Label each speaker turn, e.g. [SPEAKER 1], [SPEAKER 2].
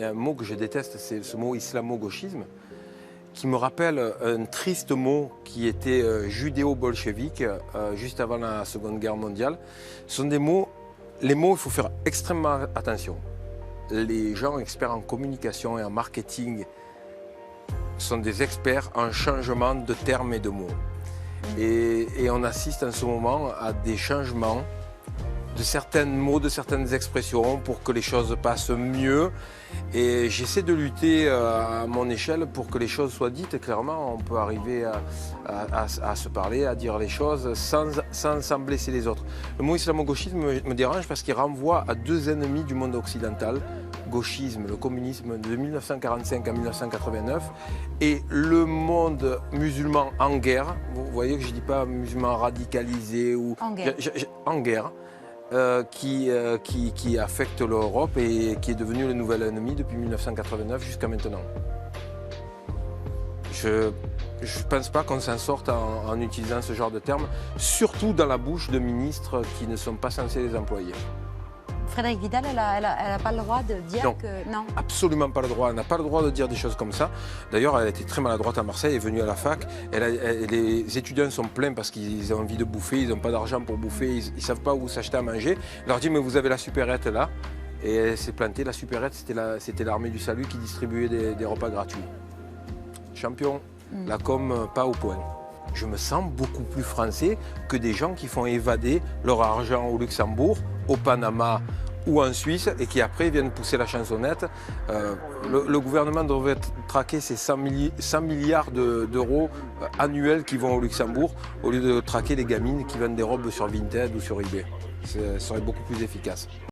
[SPEAKER 1] y a un mot que je déteste, c'est ce mot islamo-gauchisme, qui me rappelle un triste mot qui était judéo-bolchevique juste avant la Seconde Guerre mondiale. Ce sont des mots, les mots, il faut faire extrêmement attention. Les gens experts en communication et en marketing sont des experts en changement de termes et de mots. Et on assiste en ce moment à des changements de certains mots, de certaines expressions pour que les choses passent mieux. Et j'essaie de lutter à mon échelle pour que les choses soient dites. Et clairement, on peut arriver à se parler, à dire les choses sans blesser les autres. Le mot islamo-gauchisme me dérange parce qu'il renvoie à deux ennemis du monde occidental. Gauchisme, le communisme de 1945 à 1989 et le monde musulman en guerre. Vous voyez que je ne dis pas musulman radicalisé ou en guerre. Qui affecte l'Europe et qui est devenu le nouvel ennemi depuis 1989 jusqu'à maintenant. Je ne pense pas qu'on s'en sorte en utilisant ce genre de termes, surtout dans la bouche de ministres qui ne sont pas censés les employer.
[SPEAKER 2] Frédérique Vidal, elle n'a pas le droit de dire
[SPEAKER 1] non,
[SPEAKER 2] que... Non,
[SPEAKER 1] absolument pas le droit. Elle n'a pas le droit de dire des choses comme ça. D'ailleurs, elle a été très maladroite à Marseille, elle est venue à la fac. Les étudiants sont pleins parce qu'ils ont envie de bouffer, ils n'ont pas d'argent pour bouffer, ils ne savent pas où s'acheter à manger. Elle leur dit, mais vous avez la supérette là. Et elle s'est plantée, la supérette, c'était l'armée du salut qui distribuait des repas gratuits. Champion, la com, pas au point. Je me sens beaucoup plus français que des gens qui font évader leur argent au Luxembourg, au Panama ou en Suisse et qui après viennent pousser la chansonnette. Le gouvernement devrait traquer ces 100 milliards d'euros annuels qui vont au Luxembourg au lieu de traquer les gamines qui vendent des robes sur Vinted ou sur eBay. Ce serait beaucoup plus efficace.